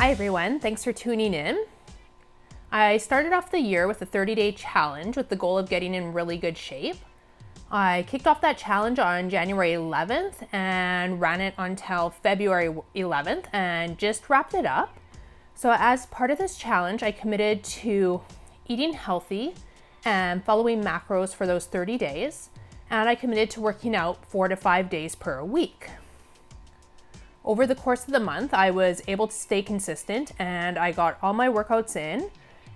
Hi everyone, thanks for tuning in. I started off the year with a 30-day challenge with the goal of getting in really good shape. I kicked off that challenge on January 11th and ran it until February 11th and just wrapped it up. So as part of this challenge, I committed to eating healthy and following macros for those 30 days. And I committed to working out 4 to 5 days per week. Over the course of the month, I was able to stay consistent and I got all my workouts in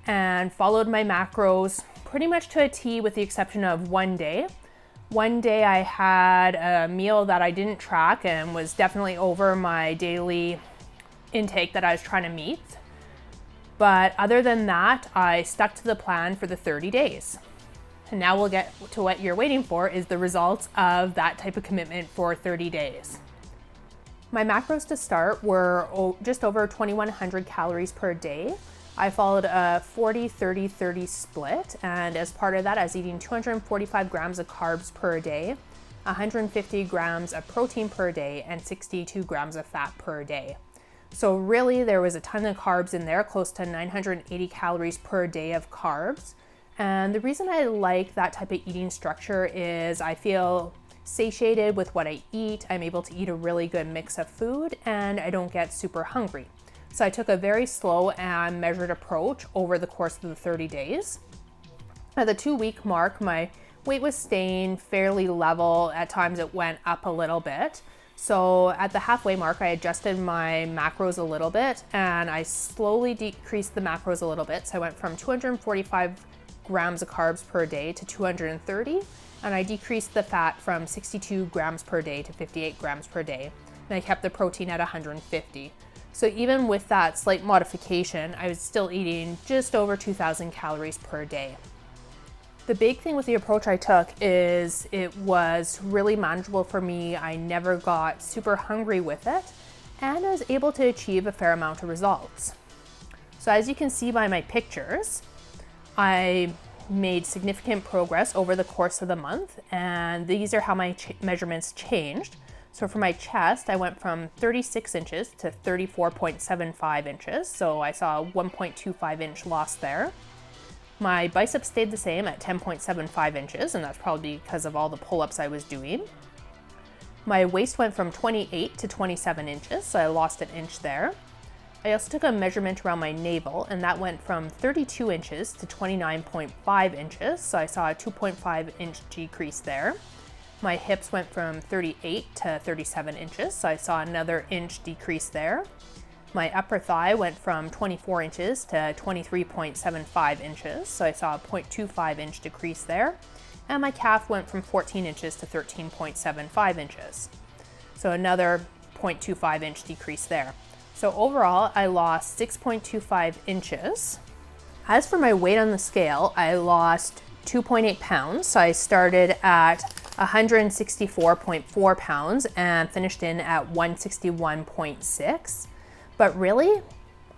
and followed my macros pretty much to a T with the exception of one day. One day I had a meal that I didn't track and was definitely over my daily intake that I was trying to meet. But other than that, I stuck to the plan for the 30 days. And now we'll get to what you're waiting for, is the results of that type of commitment for 30 days. My macros to start were just over 2,100 calories per day. I followed a 40-30-30 split, and as part of that, I was eating 245 grams of carbs per day, 150 grams of protein per day, and 62 grams of fat per day. So really, there was a ton of carbs in there, close to 980 calories per day of carbs. And the reason I like that type of eating structure is I feel satiated with what I eat. I'm able to eat a really good mix of food and I don't get super hungry. So I took a very slow and measured approach over the course of the 30 days. At the 2-week mark, my weight was staying fairly level. At times it went up a little bit. So at the halfway mark, I adjusted my macros a little bit and I slowly decreased the macros a little bit. So I went from 245 grams of carbs per day to 230, and I decreased the fat from 62 grams per day to 58 grams per day, and I kept the protein at 150. So even with that slight modification, I was still eating just over 2,000 calories per day. The big thing with the approach I took is it was really manageable for me. I never got super hungry with it, and I was able to achieve a fair amount of results. So as you can see by my pictures, I made significant progress over the course of the month, and these are how my measurements changed. So for my chest, I went from 36 inches to 34.75 inches, so I saw a 1.25 inch loss there. My biceps stayed the same at 10.75 inches, and that's probably because of all the pull-ups I was doing. My waist went from 28 to 27 inches, so I lost an inch there. I also took a measurement around my navel, and that went from 32 inches to 29.5 inches, so I saw a 2.5 inch decrease there. My hips went from 38 to 37 inches, so I saw another inch decrease there. My upper thigh went from 24 inches to 23.75 inches, so I saw a 0.25 inch decrease there. And my calf went from 14 inches to 13.75 inches, so another 0.25 inch decrease there. So overall, I lost 6.25 inches. As for my weight on the scale, I lost 2.8 pounds. So I started at 164.4 pounds and finished in at 161.6. But really,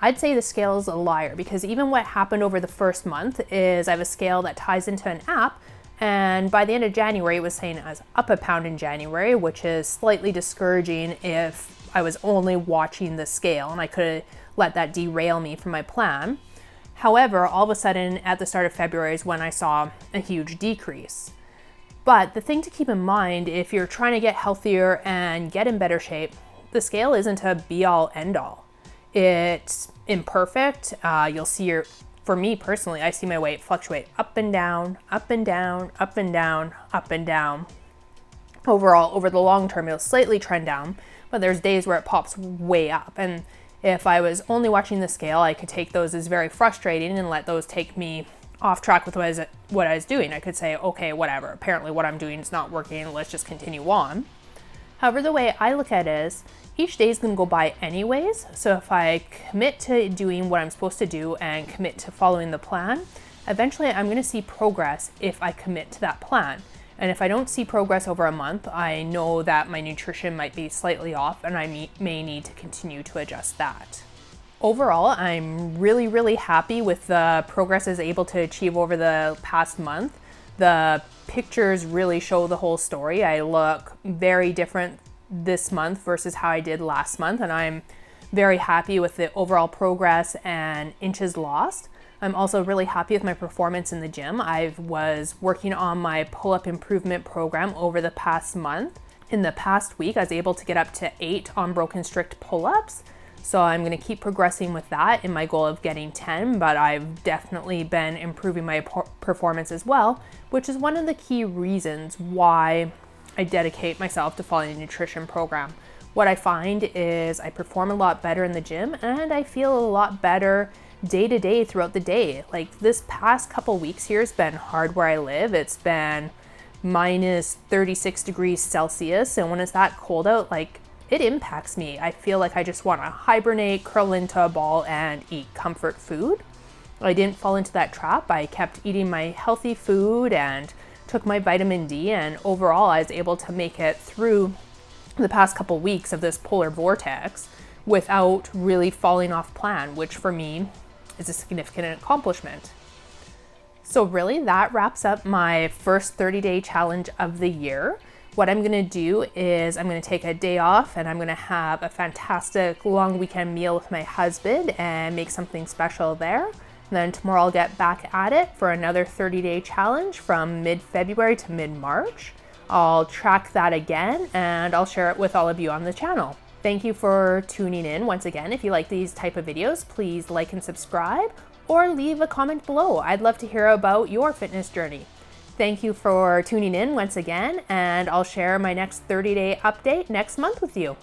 I'd say the scale is a liar, because even what happened over the first month is I have a scale that ties into an app, and by the end of January, it was saying I was up a pound in January, which is slightly discouraging if I was only watching the scale, and I could have let that derail me from my plan. However, all of a sudden at the start of February is when I saw a huge decrease. But the thing to keep in mind, if you're trying to get healthier and get in better shape, the scale isn't a be-all end-all. It's imperfect. You'll see for me personally, I see my weight fluctuate up and down, up and down, up and down, up and down. Overall, over the long term, it'll slightly trend down, but there's days where it pops way up. And if I was only watching the scale, I could take those as very frustrating and let those take me off track with what I was doing. I could say, okay, whatever, apparently what I'm doing is not working, let's just continue on. However, the way I look at it is, each day is going to go by anyways, so if I commit to doing what I'm supposed to do and commit to following the plan, eventually I'm going to see progress if I commit to that plan. And if I don't see progress over a month, I know that my nutrition might be slightly off and I may need to continue to adjust that. Overall, I'm really happy with the progress I was able to achieve over the past month. The pictures really show the whole story. I look very different this month versus how I did last month, and I'm very happy with the overall progress and inches lost. I'm also really happy with my performance in the gym. I was working on my pull-up improvement program over the past month. In the past week, I was able to get up to 8 unbroken strict pull-ups. So I'm going to keep progressing with that in my goal of getting 10, but I've definitely been improving my performance as well, which is one of the key reasons why I dedicate myself to following a nutrition program. What I find is I perform a lot better in the gym and I feel a lot better day to day throughout the day. Like this past couple weeks here has been hard where I live. It's been minus 36 degrees Celsius, and when it's that cold out, like it impacts me. I feel like I just want to hibernate, curl into a ball, and eat comfort food. I didn't fall into that trap. I kept eating my healthy food and took my vitamin D, and overall I was able to make it through the past couple weeks of this polar vortex without really falling off plan, which for me is a significant accomplishment. So really that wraps up my first 30-day challenge of the year. What I'm gonna do is I'm gonna take a day off and I'm gonna have a fantastic long weekend meal with my husband and make something special there. And then tomorrow I'll get back at it for another 30-day challenge from mid-February to mid-March. I'll track that again and I'll share it with all of you on the channel. Thank you for tuning in once again. If you like these type of videos, please like and subscribe or leave a comment below. I'd love to hear about your fitness journey. Thank you for tuning in once again, and I'll share my next 30-day update next month with you.